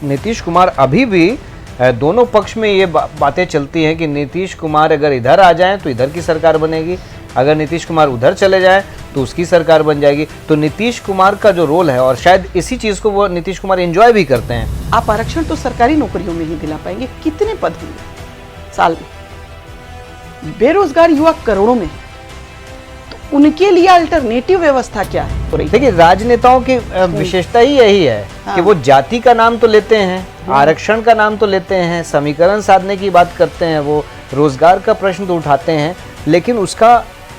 नीतीश कुमार अभी भी दोनों पक्ष में ये बातें चलती हैं कि नीतीश कुमार अगर इधर आ जाएं तो इधर की सरकार बनेगी, अगर नीतीश कुमार उधर चले जाएं तो उसकी सरकार बन जाएगी। तो नीतीश कुमार का जो रोल है, और शायद इसी चीज़ को वो नीतीश कुमार एंजॉय भी करते हैं। आप आरक्षण तो सरकारी नौकरियों में ही दिला पाएंगे, कितने पद होंगे साल में? बेरोजगार युवा करोड़ों में, तो उनके लिए अल्टरनेटिव व्यवस्था क्या है? देखिए, राजनेताओं की विशेषता ही यही है कि वो जाति का नाम तो लेते हैं, आरक्षण का नाम तो लेते हैं, समीकरण साधने की बात करते हैं, वो रोजगार का प्रश्न तो उठाते हैं, लेकिन उसका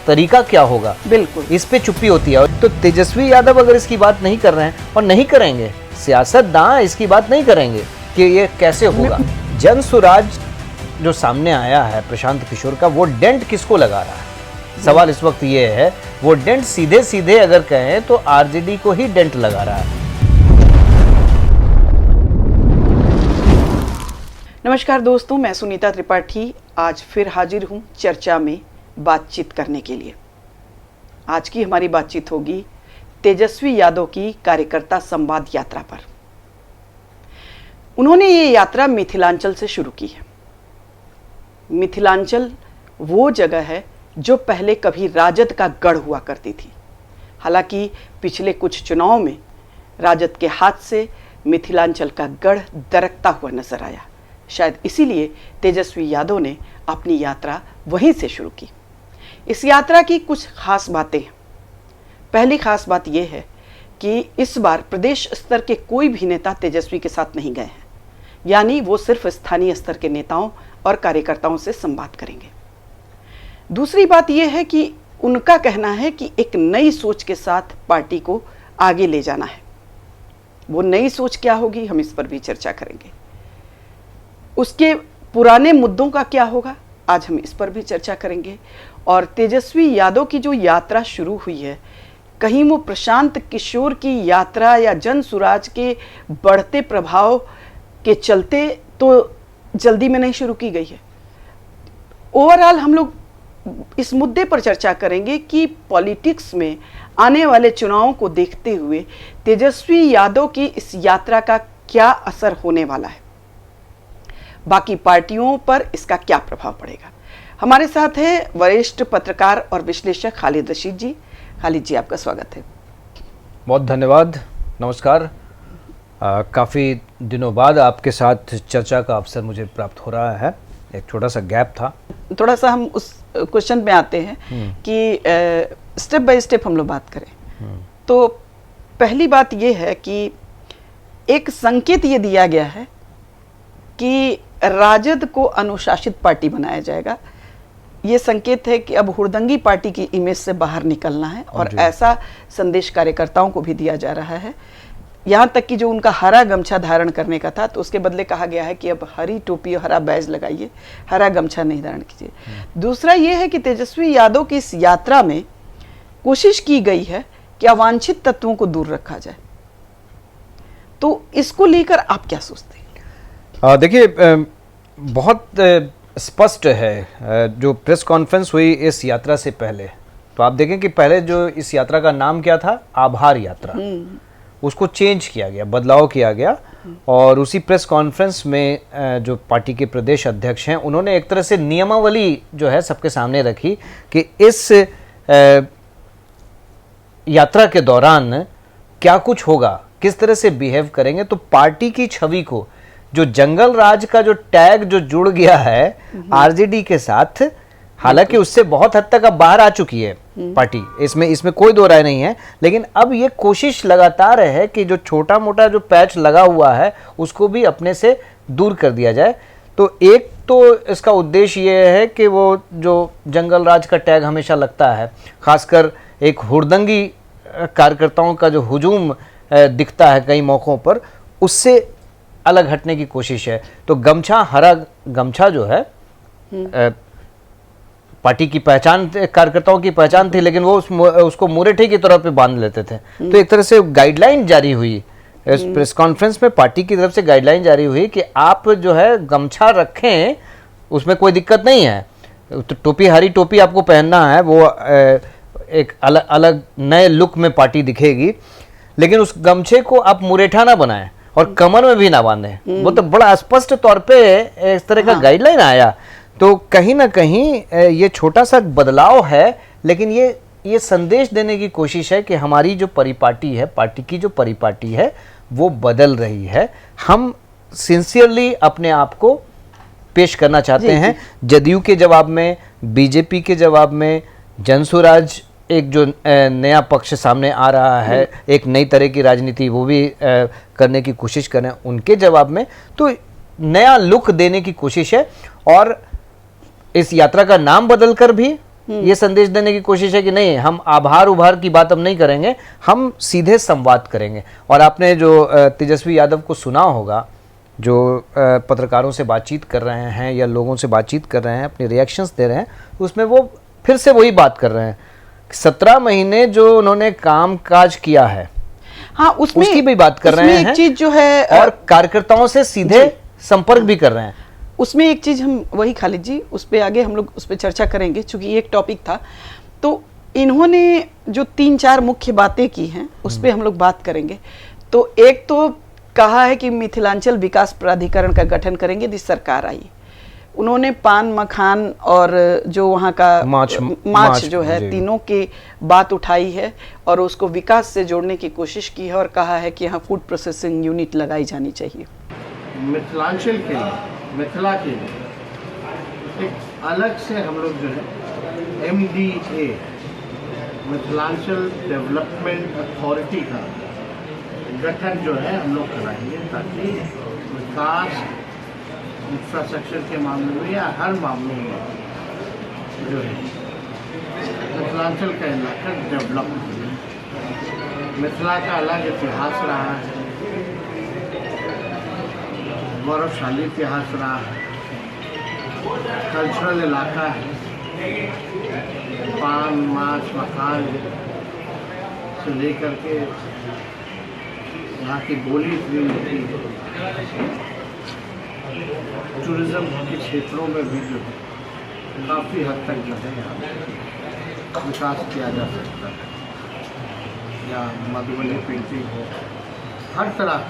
तरीका क्या होगा, बिल्कुल इस पे चुप्पी होती है। तो तेजस्वी यादव अगर इसकी बात नहीं कर रहे हैं और नहीं करेंगे, सियासतदान इसकी बात नहीं करेंगे कि ये कैसे होगा। जन सुराज जो सामने आया है प्रशांत किशोर का, वो डेंट किसको लगा रहा है? सवाल इस वक्त ये है, वो डेंट सीधे सीधे अगर कहें तो आरजेडी को ही डेंट लगा रहा है। नमस्कार दोस्तों, मैं सुनीता त्रिपाठी आज फिर हाजिर हूं चर्चा में बातचीत करने के लिए। आज की हमारी बातचीत होगी तेजस्वी यादव की कार्यकर्ता संवाद यात्रा पर। उन्होंने ये यात्रा मिथिलांचल से शुरू की है। मिथिलांचल वो जगह है जो पहले कभी राजद का गढ़ हुआ करती थी। हालांकि पिछले कुछ चुनावों में राजद के हाथ से मिथिलांचल का गढ़ दरकता हुआ नजर आया। शायद इसीलिए तेजस्वी यादव ने अपनी यात्रा वहीं से शुरू की। इस यात्रा की कुछ खास बातें हैं। पहली खास बात यह है कि इस बार प्रदेश स्तर के कोई भी नेता तेजस्वी के साथ नहीं गए हैं, यानी वो सिर्फ स्थानीय स्तर के नेताओं और कार्यकर्ताओं से संवाद करेंगे। दूसरी बात यह है कि उनका कहना है कि एक नई सोच के साथ पार्टी को आगे ले जाना है। वो नई सोच क्या होगी, हम इस पर भी चर्चा करेंगे। उसके पुराने मुद्दों का क्या होगा, आज हम इस पर भी चर्चा करेंगे। और तेजस्वी यादव की जो यात्रा शुरू हुई है, कहीं वो प्रशांत किशोर की यात्रा या जन सुराज के बढ़ते प्रभाव के चलते तो जल्दी में नहीं शुरू की गई है। ओवरऑल हम लोग इस मुद्दे पर चर्चा करेंगे कि पॉलिटिक्स में आने वाले चुनावों को देखते हुए तेजस्वी यादव की इस यात्रा का क्या असर होने वाला है, बाकी पार्टियों पर इसका क्या प्रभाव पड़ेगा। हमारे साथ है वरिष्ठ पत्रकार और विश्लेषक खालिद रशीद जी। खालिद जी, आपका स्वागत है। बहुत धन्यवाद, नमस्कार। काफ़ी दिनों बाद आपके साथ चर्चा का अवसर मुझे प्राप्त हो रहा है। एक छोटा सा गैप था। थोड़ा सा हम उस क्वेश्चन में आते हैं कि स्टेप बाय स्टेप हम लोग बात करें। तो पहली बात यह है कि एक संकेत ये दिया गया है कि राजद को अनुशासित पार्टी बनाया जाएगा। ये संकेत है कि अब हुड़दंगी पार्टी की इमेज से बाहर निकलना है, और ऐसा संदेश कार्यकर्ताओं को भी दिया जा रहा है। यहाँ तक कि जो उनका हरा गमछा धारण करने का था, तो उसके बदले कहा गया है कि अब हरी टोपी और हरा बैज लगाइए, हरा गमछा नहीं धारण कीजिए। दूसरा ये है कि तेजस्वी यादव की इस यात्रा में कोशिश की गई है कि अवांछित तत्वों को दूर रखा जाए। तो इसको लेकर आप क्या सोचते हैं? देखिए, बहुत स्पष्ट है। जो प्रेस कॉन्फ्रेंस हुई इस यात्रा से पहले, तो आप देखें कि पहले जो इस यात्रा का नाम क्या था, आभार यात्रा, उसको चेंज किया गया, बदलाव किया गया। और उसी प्रेस कॉन्फ्रेंस में जो पार्टी के प्रदेश अध्यक्ष हैं, उन्होंने एक तरह से नियमावली जो है सबके सामने रखी कि इस यात्रा के दौरान क्या कुछ होगा, किस तरह से बिहेव करेंगे। तो पार्टी की छवि को, जो जंगल राज का जो टैग जो जुड़ गया है आरजेडी के साथ, हालांकि उससे बहुत हद तक अब बाहर आ चुकी है पार्टी, इसमें कोई दो राय नहीं है, लेकिन अब ये कोशिश लगातार है कि जो छोटा मोटा जो पैच लगा हुआ है उसको भी अपने से दूर कर दिया जाए। तो एक तो इसका उद्देश्य ये है कि वो जो जंगल राज का टैग हमेशा लगता है, खासकर एक हुड़दंगी कार्यकर्ताओं का जो हुजूम दिखता है कई मौक़ों पर, उससे अलग हटने की कोशिश है। तो गमछा, हरा गमछा जो है पार्टी की पहचान, कार्यकर्ताओं की पहचान थी, लेकिन वो उसको मुरेठे की तरह पे बांध लेते थे। तो एक तरह से गाइडलाइन जारी हुई इस प्रेस कॉन्फ्रेंस में, पार्टी की तरफ से गाइडलाइन जारी हुई कि आप जो है गमछा रखें, उसमें कोई दिक्कत नहीं है। तो टोपी, हरी टोपी आपको पहनना है, वो एक अलग अलग नए लुक में पार्टी दिखेगी, लेकिन उस गमछे को आप मुरेठा ना बनाएं और कमर में भी ना बांधे। वो तो बड़ा स्पष्ट तौर पे इस तरह का गाइडलाइन आया। तो कहीं ना कहीं ये छोटा सा बदलाव है, लेकिन ये संदेश देने की कोशिश है कि हमारी जो परिपाटी है, पार्टी की जो परिपाटी है वो बदल रही है। हम सिंसियरली अपने आप को पेश करना चाहते हैं। जदयू के जवाब में, बीजेपी के जवाब में, जनसुराज एक जो नया पक्ष सामने आ रहा है, एक नई तरह की राजनीति वो भी करने की कोशिश कर रहे हैं, उनके जवाब में तो नया लुक देने की कोशिश है। और इस यात्रा का नाम बदलकर भी ये संदेश देने की कोशिश है कि नहीं, हम आभार उभार की बात अब नहीं करेंगे, हम सीधे संवाद करेंगे। और आपने जो तेजस्वी यादव को सुना होगा, जो पत्रकारों से बातचीत कर रहे हैं या लोगों से बातचीत कर रहे हैं, अपने रिएक्शंस दे रहे हैं, उसमें वो फिर से वही बात कर रहे हैं। 17 महीने जो उन्होंने काम काज किया है, हाँ, उसकी भी बात कर रहे हैं। एक चीज जो है, और कार्यकर्ताओं से सीधे संपर्क भी कर रहे हैं। उसमें एक चीज हम वही खालिद जी, उस पर आगे हम लोग उस पर चर्चा करेंगे, चूंकि ये एक टॉपिक था। तो इन्होंने जो 3-4 मुख्य बातें की हैं उस पर हम लोग बात करेंगे। तो एक तो कहा है कि मिथिलांचल विकास प्राधिकरण का गठन करेंगे यदि सरकार आई। उन्होंने पान, मखान और जो वहाँ का माछ जो है, तीनों की बात उठाई है और उसको विकास से जोड़ने की कोशिश की है और कहा है कि यहाँ फूड प्रोसेसिंग यूनिट लगाई जानी चाहिए। मिथिलांचल के लिए, मिथिला के लिए एक अलग से हम लोग जो है MDA, मिथिलांचल डेवलपमेंट अथॉरिटी का गठन जो है हम लोग कराएंगे, ताकि विकास इंफ्रास्ट्रक्चर के मामले में या हर मामले में जो है मिथिलांचल का इलाका डेवलप हो। मिथिला का अलग इतिहास रहा है, गौरवशाली इतिहास रहा है, कल्चरल इलाका है। पान, माछ, मखान से लेकर के यहाँ की बोली इतनी होती है। टूरिज्म के क्षेत्रों में भी जो है काफ़ी हद तक जो है यहाँ विकास किया जा सकता है, या मधुबनी पेंटिंग हो, हर तरह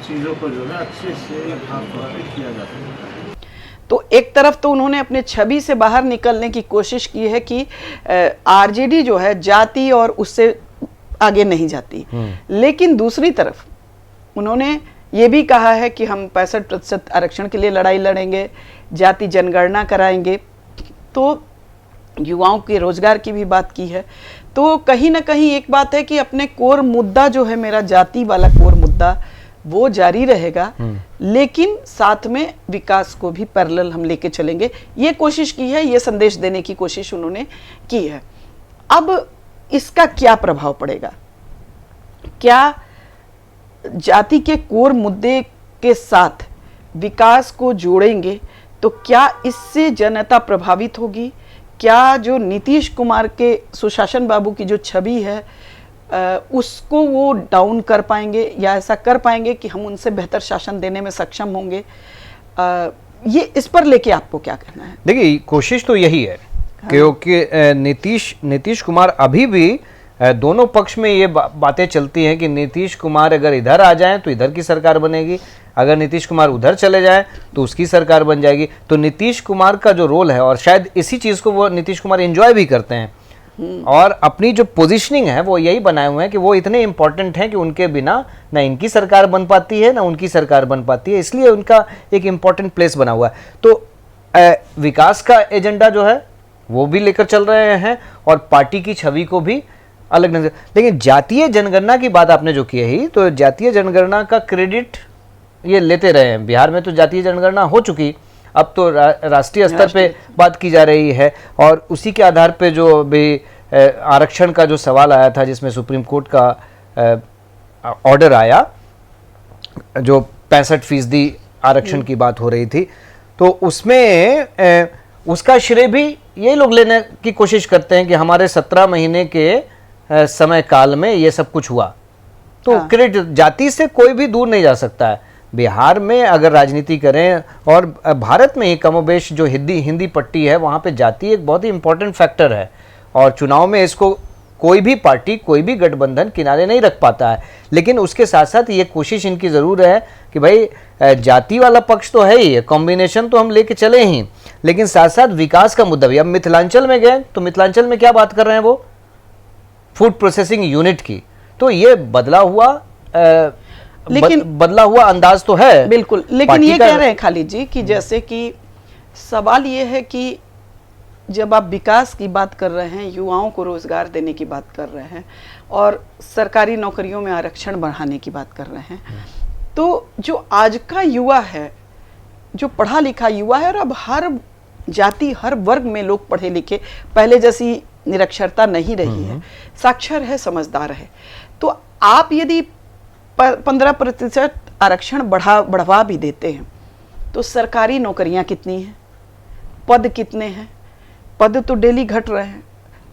चीज़ों को जो है अच्छे से किया जा सकता है। तो एक तरफ तो उन्होंने अपने छवि से बाहर निकलने की कोशिश की है कि आरजेडी जो है जाति और उससे आगे नहीं जाती, लेकिन दूसरी तरफ उन्होंने ये भी कहा है कि हम 65% आरक्षण के लिए लड़ाई लड़ेंगे, जाति जनगणना कराएंगे, तो युवाओं के रोजगार की भी बात की है। तो कहीं ना कहीं एक बात है कि अपने कोर मुद्दा जो है, मेरा जाति वाला कोर मुद्दा, वो जारी रहेगा, लेकिन साथ में विकास को भी पैरेलल हम लेके चलेंगे। ये कोशिश की है, ये संदेश देने की कोशिश उन्होंने की है। अब इसका क्या प्रभाव पड़ेगा? क्या जाति के कोर मुद्दे के साथ विकास को जोड़ेंगे तो क्या इससे जनता प्रभावित होगी? क्या जो नीतीश कुमार के सुशासन बाबू की जो छवि है उसको वो डाउन कर पाएंगे, या ऐसा कर पाएंगे कि हम उनसे बेहतर शासन देने में सक्षम होंगे? ये इस पर लेके आपको क्या कहना है? देखिए, कोशिश तो यही है क्योंकि नीतीश कुमार अभी भी दोनों पक्ष में ये बातें चलती हैं कि नीतीश कुमार अगर इधर आ जाएं तो इधर की सरकार बनेगी, अगर नीतीश कुमार उधर चले जाएं तो उसकी सरकार बन जाएगी। तो नीतीश कुमार का जो रोल है, और शायद इसी चीज़ को वो नीतीश कुमार एंजॉय भी करते हैं, और अपनी जो पोजीशनिंग है वो यही बनाए हुए हैं कि वो इतने इंपॉर्टेंट हैं कि उनके बिना ना इनकी सरकार बन पाती है ना उनकी सरकार बन पाती है, इसलिए उनका एक इम्पॉर्टेंट प्लेस बना हुआ है। तो विकास का एजेंडा जो है वो भी लेकर चल रहे हैं और पार्टी की छवि को भी अलग नजर। लेकिन जातीय जनगणना की बात आपने जो की है, तो जातीय जनगणना का क्रेडिट ये लेते रहे हैं। बिहार में तो जातीय जनगणना हो चुकी, अब तो राष्ट्रीय स्तर पे बात की जा रही है, और उसी के आधार पे जो भी आरक्षण का जो सवाल आया था, जिसमें सुप्रीम कोर्ट का ऑर्डर आया, जो 65% आरक्षण की बात हो रही थी, तो उसमें उसका श्रेय भी ये लोग लेने की कोशिश करते हैं कि हमारे 17 महीने के समय काल में ये सब कुछ हुआ। तो क्रेडिट जाति से कोई भी दूर नहीं जा सकता है। बिहार में अगर राजनीति करें, और भारत में ही कमोबेश जो हिंदी पट्टी है, वहाँ पे जाति एक बहुत ही इंपॉर्टेंट फैक्टर है, और चुनाव में इसको कोई भी पार्टी, कोई भी गठबंधन किनारे नहीं रख पाता है। लेकिन उसके साथ साथ ये कोशिश इनकी जरूर है कि भाई जाति वाला पक्ष तो है ही, कॉम्बिनेशन तो हम लेके चले ही, लेकिन साथ साथ विकास का मुद्दा भी। अब मिथिलांचल में गए तो मिथिलांचल में क्या बात कर रहे हैं वो, फूड प्रोसेसिंग यूनिट की। तो ये बदला हुआ बदला हुआ अंदाज तो है बिल्कुल। लेकिन ये कह रहे हैं खालिद जी कि जैसे कि सवाल ये है कि जब आप विकास की बात कर रहे हैं, युवाओं को रोजगार देने की बात कर रहे हैं और सरकारी नौकरियों में आरक्षण बढ़ाने की बात कर रहे हैं, तो जो आज का युवा है, जो पढ़ा लिखा युवा है, और अब हर जाति हर वर्ग में लोग पढ़े लिखे, पहले जैसी निरक्षरता नहीं रही है, साक्षर है, समझदार है। तो आप यदि 15% आरक्षण बढ़वा भी देते हैं तो सरकारी नौकरियां कितनी हैं, पद कितने हैं? पद तो डेली घट रहे हैं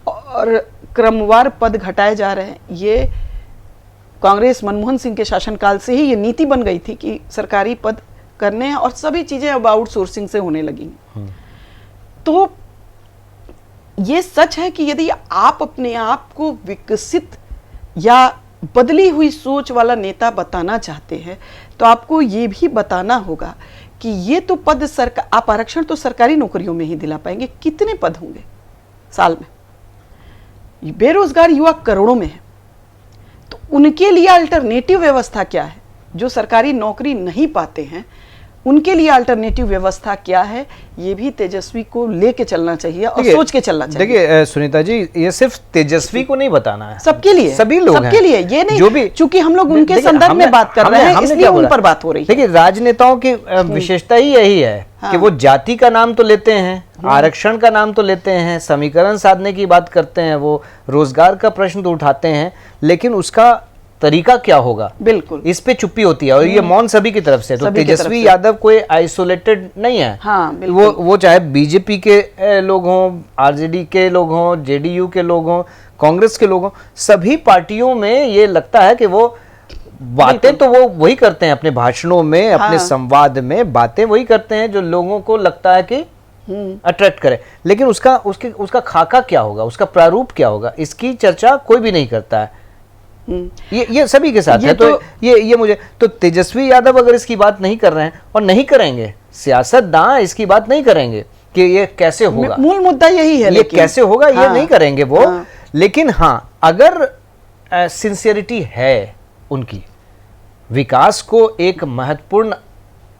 और क्रमवार पद घटाए जा रहे हैं। ये कांग्रेस मनमोहन सिंह के शासनकाल से ही ये नीति बन गई थी कि सरकारी पद करने हैं और सभी चीजें अब आउटसोर्सिंग से होने लगी। तो ये सच है कि यदि आप अपने आप को विकसित या बदली हुई सोच वाला नेता बताना चाहते हैं तो आपको ये भी बताना होगा कि ये तो पद आप आरक्षण तो सरकारी नौकरियों में ही दिला पाएंगे, कितने पद होंगे साल में? बेरोजगार युवा करोड़ों में है, तो उनके लिए अल्टरनेटिव व्यवस्था क्या है? जो सरकारी नौकरी नहीं पाते हैं उनके लिए अल्टरनेटिव व्यवस्था क्या है? ये भी तेजस्वी को लेके चलना चाहिए और सोच के चलना चाहिए। देखिए सुनीता जी, ये सिर्फ तेजस्वी को नहीं बताना है, सबके लिए, सभी लोग सबके लिए। ये नहीं जो भी, चूंकि हम लोग उनके संदर्भ में बात कर रहे हैं इसलिए उन पर बात हो रही है। देखिए राजनेताओं की विशेषता ही यही है कि वो जाति का नाम तो लेते हैं, आरक्षण का नाम तो लेते हैं, समीकरण साधने की बात करते हैं, वो रोजगार का प्रश्न तो उठाते हैं, लेकिन उसका तरीका क्या होगा, बिल्कुल इस पे चुप्पी होती है। और ये मौन सभी की तरफ से। तो तेजस्वी यादव कोई आइसोलेटेड नहीं है। हाँ, वो चाहे बीजेपी के लोग हों, आरजेडी के लोग हों, जेडीयू के लोग हों, कांग्रेस के लोग हों, सभी पार्टियों में ये लगता है कि वो बातें तो वो वही करते हैं अपने भाषणों में, अपने संवाद में बातें वही करते हैं जो लोगों को लगता है कि अट्रैक्ट करे। लेकिन उसका खाका क्या होगा, उसका प्रारूप क्या होगा, इसकी चर्चा कोई भी नहीं करता है। ये सभी के साथ है। तो ये मुझे तो तेजस्वी यादव अगर इसकी बात नहीं कर रहे हैं और नहीं करेंगे, सियासतदान इसकी बात नहीं करेंगे कि ये कैसे होगा, मूल मुद्दा यही है, ये कैसे होगा ये नहीं करेंगे वो। लेकिन हाँ, अगर सिंसियरिटी है उनकी, विकास को एक महत्वपूर्ण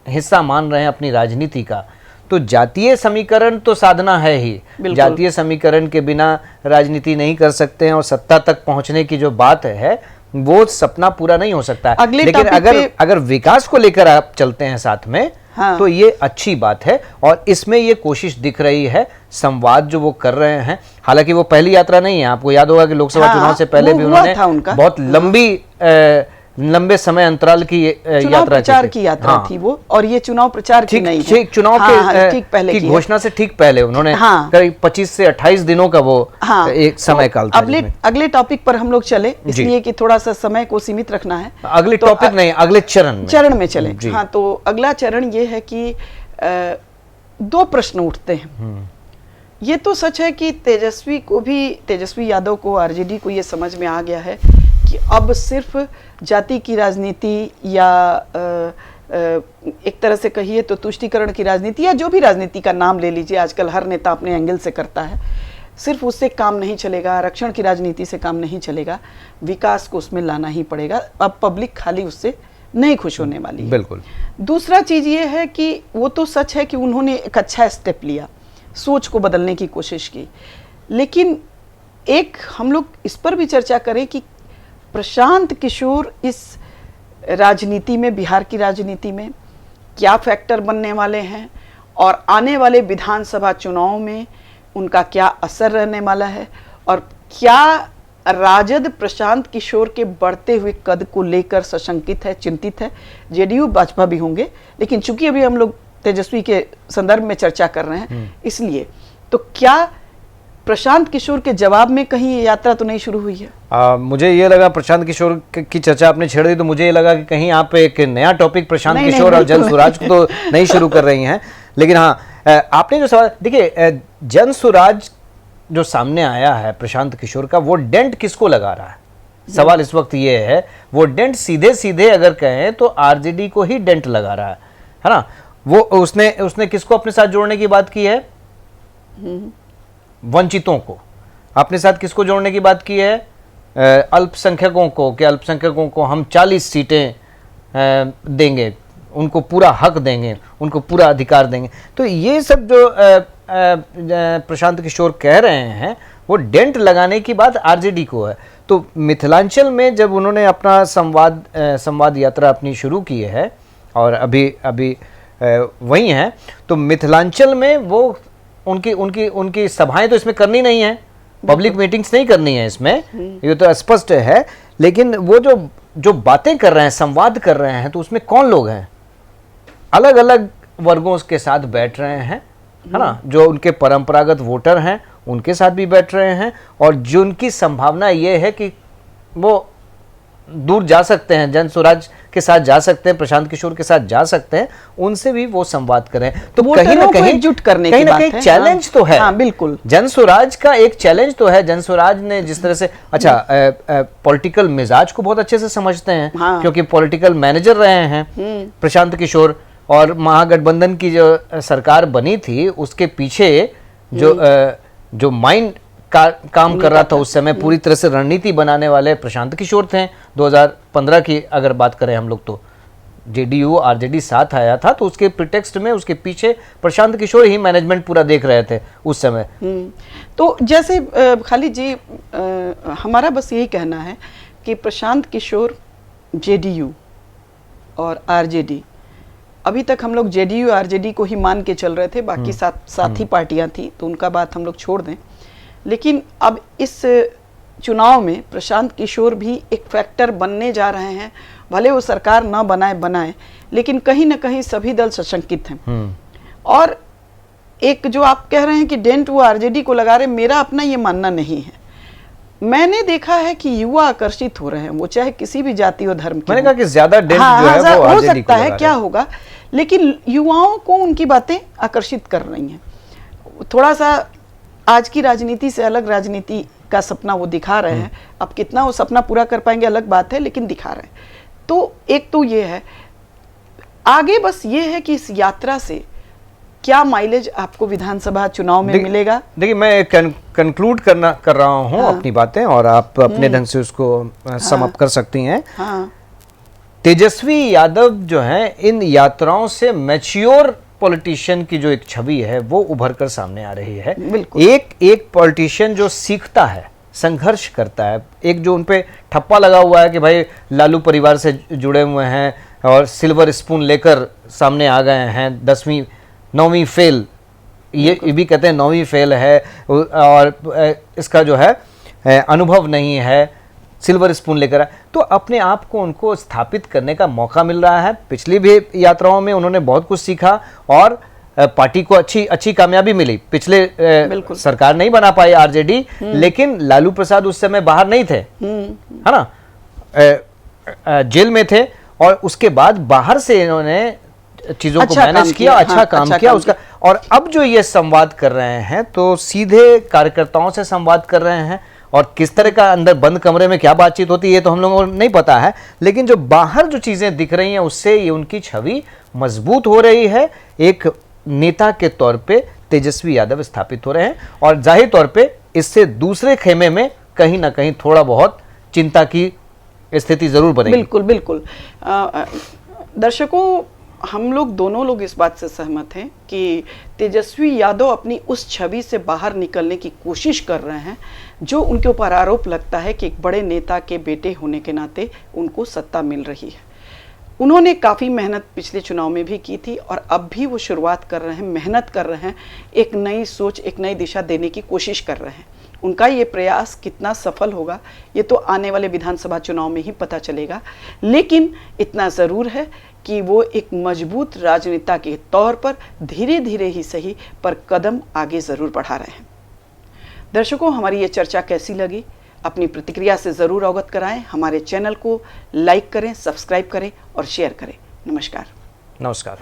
हिस्सा मान रहे हैं अपनी राजनीति का, तो जातीय समीकरण तो साधना है ही। जातीय समीकरण के बिना राजनीति नहीं कर सकते हैं और सत्ता तक पहुंचने की जो बात है वो सपना पूरा नहीं हो सकता है। लेकिन अगर विकास को लेकर आप चलते हैं साथ में, तो ये अच्छी बात है और इसमें ये कोशिश दिख रही है, संवाद जो वो कर रहे हैं। हालांकि वो पहली यात्रा नहीं है, आपको याद होगा कि लोकसभा चुनाव से पहले भी उन्होंने बहुत लंबे समय अंतराल की यात्रा प्रचार की यात्रा थी वो, और ये चुनाव प्रचार की नहीं है, चुनाव के ठीक पहले की घोषणा से ठीक पहले उन्होंने करीब 25 से 28 दिनों का वो एक समय काल था। अगले टॉपिक पर हम लोग चले, इसलिए कि थोड़ा सा समय को सीमित रखना है। अगले टॉपिक नहीं, अगले चरण में चले। हाँ, तो अगला चरण ये है कि 2 प्रश्न उठते हैं। ये तो सच है कि तेजस्वी यादव को, आरजेडी को ये समझ में आ गया है कि अब सिर्फ जाति की राजनीति या एक तरह से कहिए तो तुष्टीकरण की राजनीति या जो भी राजनीति का नाम ले लीजिए, आजकल हर नेता अपने एंगल से करता है, सिर्फ उससे काम नहीं चलेगा, आरक्षण की राजनीति से काम नहीं चलेगा, विकास को उसमें लाना ही पड़ेगा। अब पब्लिक खाली उससे नहीं खुश होने वाली है। बिल्कुल। दूसरा चीज ये है कि वो तो सच है कि उन्होंने एक अच्छा स्टेप लिया, सोच को बदलने की कोशिश की, लेकिन एक हम लोग इस पर भी चर्चा करें कि प्रशांत किशोर इस राजनीति में, बिहार की राजनीति में क्या फैक्टर बनने वाले हैं और आने वाले विधानसभा चुनाव में उनका क्या असर रहने वाला है, और क्या राजद प्रशांत किशोर के बढ़ते हुए कद को लेकर सशंकित है, चिंतित है। जेडीयू भाजपा भी होंगे, लेकिन चूंकि अभी हम लोग तेजस्वी के संदर्भ में चर्चा कर रहे हैं, इसलिए तो क्या प्रशांत किशोर के जवाब में कहीं ये यात्रा तो नहीं शुरू हुई है? मुझे ये लगा, प्रशांत किशोर की चर्चा आपने छेड़ दी तो मुझे ये लगा कि कहीं आप एक नया टॉपिक प्रशांत किशोर और जन स्वराज को तो नहीं शुरू कर रही हैं। लेकिन हाँ, आपने जो सवाल, देखिए जन स्वराज जो सामने आया है प्रशांत किशोर का, वो डेंट किसको लगा रहा है? सवाल इस वक्त ये है, वो डेंट सीधे सीधे अगर कहें तो आरजेडी को ही डेंट लगा रहा है ना? वो उसने किसको अपने साथ जोड़ने की बात की है? वंचितों को। अपने साथ किसको जोड़ने की बात की है? अल्पसंख्यकों को, कि अल्पसंख्यकों को हम 40 सीटें देंगे, उनको पूरा हक देंगे, उनको पूरा अधिकार देंगे। तो ये सब जो प्रशांत किशोर कह रहे हैं वो डेंट लगाने की बात आरजेडी को है। तो मिथिलांचल में जब उन्होंने अपना संवाद यात्रा अपनी शुरू की है और अभी वही है, तो मिथिलांचल में वो उनकी सभाएं तो इसमें करनी नहीं है, पब्लिक मीटिंग्स नहीं करनी है इसमें, ये तो स्पष्ट है। लेकिन वो जो बातें कर रहे हैं, संवाद कर रहे हैं, तो उसमें कौन लोग हैं? अलग अलग वर्गों के साथ बैठ रहे हैं, है ना? जो उनके परंपरागत वोटर हैं उनके साथ भी बैठ रहे हैं, और जिनकी संभावना ये है कि वो दूर जा सकते हैं, जन स्वराज के साथ जा सकते हैं, प्रशांत किशोर के साथ जा सकते हैं, उनसे भी वो संवाद करें। तो कहीं ना कहीं एकजुट करने की बात है। चैलेंज तो है। हाँ, बिल्कुल। जन स्वराज का एक चैलेंज तो है। जन स्वराज ने जिस तरह से पॉलिटिकल मिजाज को बहुत अच्छे से समझते हैं, हाँ। क्योंकि पॉलिटिकल मैनेजर रहे हैं प्रशांत किशोर, और महागठबंधन की जो सरकार बनी थी उसके पीछे जो माइंड काम कर रहा था उस समय, पूरी तरह से रणनीति बनाने वाले प्रशांत किशोर थे। 2015 की अगर बात करें हम लोग, तो जेडीयू आरजेडी साथ आया था, तो उसके प्रिटेक्स्ट में उसके पीछे प्रशांत किशोर ही मैनेजमेंट पूरा देख रहे थे उस समय। तो जैसे खालिद जी, हमारा बस यही कहना है कि प्रशांत किशोर, जेडीयू और आरजेडी, अभी तक हम लोग जेडीयू आरजेडी को ही मान के चल रहे थे, बाकी साथी पार्टियां थी, तो उनका बात हम लोग छोड़ दें। लेकिन अब इस चुनाव में प्रशांत किशोर भी एक फैक्टर बनने जा रहे हैं। भले वो सरकार ना बनाए, लेकिन कहीं ना कहीं सभी दल सशंकित हैं। और एक जो आप कह रहे हैं कि डेंट वो आरजेडी को लगा रहे, मेरा अपना ये मानना नहीं है। मैंने देखा है कि युवा आकर्षित हो रहे हैं, वो चाहे किसी भी जाति और धर्म के। मैंने कहा कि ज्यादा डेंट जो है वो हो सकता है, क्या होगा, लेकिन युवाओं को उनकी बातें आकर्षित कर रही हैं। थोड़ा सा आज की राजनीति से अलग राजनीति का सपना वो दिखा रहे हैं। अब कितना वो सपना पूरा कर पाएंगे अलग बात है, लेकिन दिखा रहे हैं। तो एक तो ये है, आगे बस ये है कि इस यात्रा से क्या माइलेज आपको विधानसभा चुनाव में मिलेगा। देखिए, मैं कंक्लूड कर रहा हूं अपनी बातें, और आप अपने ढंग से उसको सम अप कर सकती हैं। तेजस्वी यादव जो हैं, इन यात्राओं से मैच्योर पॉलिटिशियन की जो एक छवि है वो उभर कर सामने आ रही है। एक पॉलिटिशियन जो सीखता है, संघर्ष करता है, एक जो उनपे ठप्पा लगा हुआ है कि भाई लालू परिवार से जुड़े हुए हैं और सिल्वर स्पून लेकर सामने आ गए हैं, 10वीं 9वीं फेल, ये भी कहते हैं 9वीं फेल है, और इसका जो है अनुभव नहीं है, सिल्वर स्पून लेकर आए। तो अपने आप को उनको स्थापित करने का मौका मिल रहा है। पिछली भी यात्राओं में उन्होंने बहुत कुछ सीखा और पार्टी को अच्छी कामयाबी मिली। पिछले सरकार नहीं बना पाई आरजेडी, लेकिन लालू प्रसाद उस समय बाहर नहीं थे, है ना, जेल में थे, और उसके बाद बाहर से इन्होंने चीजों को मैनेज किया, अच्छा काम किया उसका। और अब जो ये संवाद कर रहे हैं, तो सीधे कार्यकर्ताओं से संवाद कर रहे हैं, और किस तरह का अंदर बंद कमरे में क्या बातचीत होती है ये तो हम लोगों को नहीं पता है, लेकिन जो बाहर जो चीजें दिख रही हैं उससे ये उनकी छवि मजबूत हो रही है। एक नेता के तौर पे तेजस्वी यादव स्थापित हो रहे हैं, और जाहिर तौर पे इससे दूसरे खेमे में कहीं ना कहीं थोड़ा बहुत चिंता की स्थिति जरूर बनेगी। बिल्कुल बिल्कुल। दर्शकों, हम लोग दोनों लोग इस बात से सहमत हैं कि तेजस्वी यादव अपनी उस छवि से बाहर निकलने की कोशिश कर रहे हैं जो उनके ऊपर आरोप लगता है कि एक बड़े नेता के बेटे होने के नाते उनको सत्ता मिल रही है। उन्होंने काफ़ी मेहनत पिछले चुनाव में भी की थी, और अब भी वो शुरुआत कर रहे हैं, मेहनत कर रहे हैं, एक नई सोच, एक नई दिशा देने की कोशिश कर रहे हैं। उनका ये प्रयास कितना सफल होगा ये तो आने वाले विधानसभा चुनाव में ही पता चलेगा, लेकिन इतना ज़रूर है कि वो एक मजबूत राजनेता के तौर पर धीरे धीरे ही सही पर कदम आगे ज़रूर बढ़ा रहे हैं। दर्शकों, हमारी ये चर्चा कैसी लगी अपनी प्रतिक्रिया से ज़रूर अवगत कराएं। हमारे चैनल को लाइक करें, सब्सक्राइब करें और शेयर करें। नमस्कार। नमस्कार।